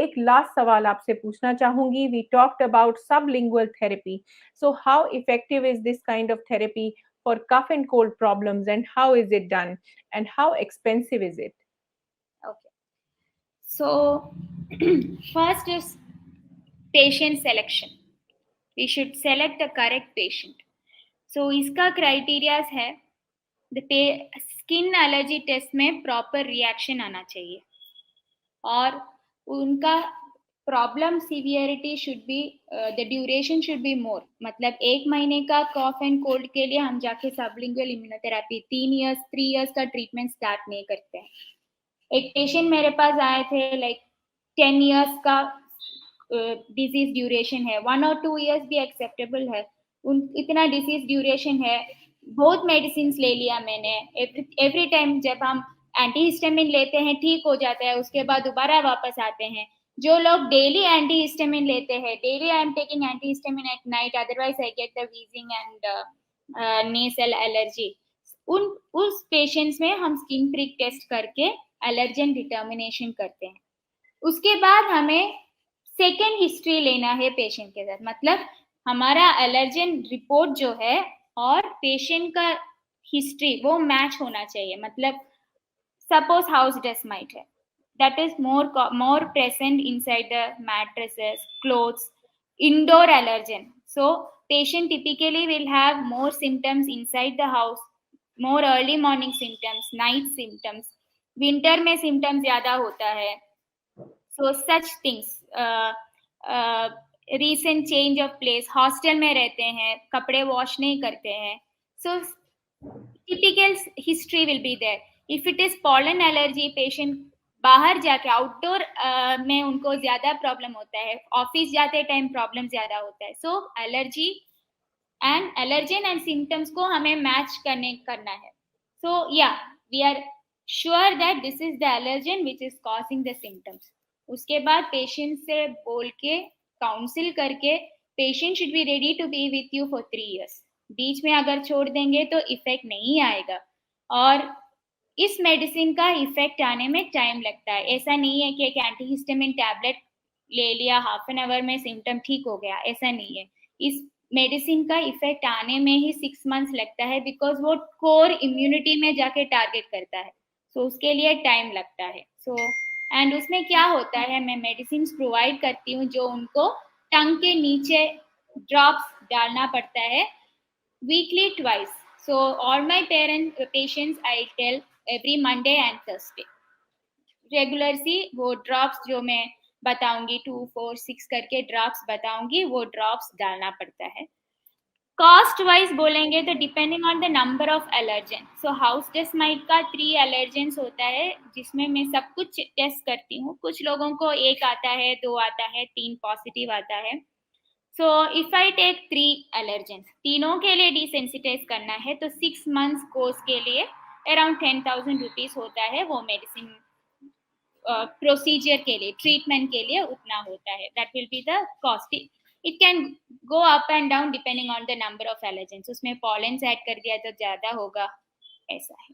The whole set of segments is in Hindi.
एक लास्ट सवाल आपसे पूछना चाहूंगी. We talked about sublingual therapy. So how effective is this kind of therapy for cough and cold problems, and how is it done, and how expensive is it? Okay. So, first is patient selection. We should select the correct patient. So, इसका क्राइटेरियाज है स्किन एलर्जी टेस्ट में प्रॉपर रिएक्शन आना चाहिए और उनका problem severity should be the duration should be more. मतलब 1 महीने का कॉफ एंड कोल्ड के लिए हम जाके सबलिंगुअल इम्यूनोथेरेपी 3 इयर्स का ट्रीटमेंट स्टार्ट नहीं करते हैं. एक पेशेंट मेरे पास आए थे, लाइक 10 इयर्स का डिजीज ड्यूरेशन है, 1 और 2 इयर्स भी एक्सेप्टेबल है. इतना डिजीज ड्यूरेशन है, बहुत मेडिसिन ले लिया मैंने. एवरी टाइम जब हम एंटीहिस्टामिन लेते हैं ठीक हो जाता है, उसके बाद दोबारा वापस आते हैं. जो लोग डेली एंटीहिस्टामिन लेते हैं, daily I am taking antihistamine at night, otherwise I get the wheezing and nasal allergy. उस पेशेंट्स में हम स्किन प्रिक टेस्ट करके एलर्जन डिटर्मिनेशन करते हैं. उसके बाद हमें सेकेंड हिस्ट्री लेना है पेशेंट के साथ. मतलब हमारा एलर्जन रिपोर्ट जो है और पेशेंट का हिस्ट्री वो मैच होना चाहिए. मतलब सपोज हाउस डस्ट माइट है, that is more present inside the mattresses, clothes, indoor allergen. So patient typically will have more symptoms inside the house, more early morning symptoms, night symptoms, winter में symptoms ज़्यादा होता है. So such things, recent change of place, hostel में रहते हैं, कपड़े wash नहीं करते हैं. So typical history will be there. If it is pollen allergy, patient बाहर जाके आउटडोर में उनको ज्यादा प्रॉब्लम होता है, ऑफिस जाते टाइम प्रॉब्लम ज्यादा होता है. So allergy and allergen and symptoms को हमें मैच करना है. So yeah we are sure that this is the allergen which is causing the symptoms. उसके बाद पेशेंट से बोल के काउंसिल करके patient should be ready to be with you for 3 years. बीच में अगर छोड़ देंगे तो इफेक्ट नहीं आएगा और इस मेडिसिन का इफेक्ट आने में टाइम लगता है. ऐसा नहीं है कि एक एंटीहिस्टामिन टैबलेट ले लिया हाफ एन आवर में सिम्टम ठीक हो गया, ऐसा नहीं है. इस मेडिसिन का इफेक्ट आने में ही 6 months लगता है, बिकॉज वो कोर इम्यूनिटी में जाके टारगेट करता है. सो उसके लिए टाइम लगता है. सो एंड उसमें क्या होता है, मैं मेडिसिन प्रोवाइड करती हूँ जो उनको टंग के नीचे ड्रॉप्स डालना पड़ता है weekly twice. So all my patients I tell every Monday and Thursday regular see वो ड्रॉप्स जो मैं बताऊंगी 2, 4, 6 करके ड्रॉप्स बताऊंगी, वो ड्रॉप्स डालना पड़ता है. कॉस्ट वाइज बोलेंगे तो depending on the number of allergen. So house dust might का 3 एलर्जेंस होता है जिसमें मैं सब कुछ टेस्ट करती हूँ. कुछ लोगों को 1 आता है, 2 आता है, 3 पॉजिटिव आता है. So if I take 3 allergens, तीनों के लिए डिसेंसिटाइज करना है तो 6 months कोर्स के लिए अराउंड 10,000 रुपीज होता है. वो मेडिसिन प्रोसीजर के लिए, ट्रीटमेंट के लिए उतना होता है. That will be the cost. It can go up and down depending on the number of allergens. उसमें पॉलेंस ऐड कर दिया तो ज्यादा होगा, ऐसा है.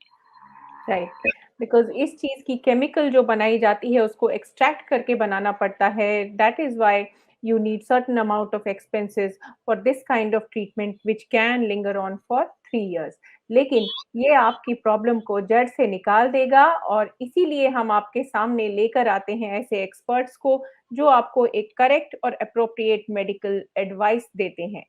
राइट, बिकॉज इस चीज की केमिकल जो बनाई जाती है उसको एक्सट्रैक्ट करके बनाना पड़ता है. That is why you need certain amount of expenses for this kind of treatment which can linger on for 3 years. लेकिन ये आपकी प्रॉब्लम को जड़ से निकाल देगा और इसीलिए हम आपके सामने लेकर आते हैं ऐसे एक्सपर्ट्स को जो आपको एक करेक्ट और अप्रोप्रिएट मेडिकल एडवाइस देते हैं.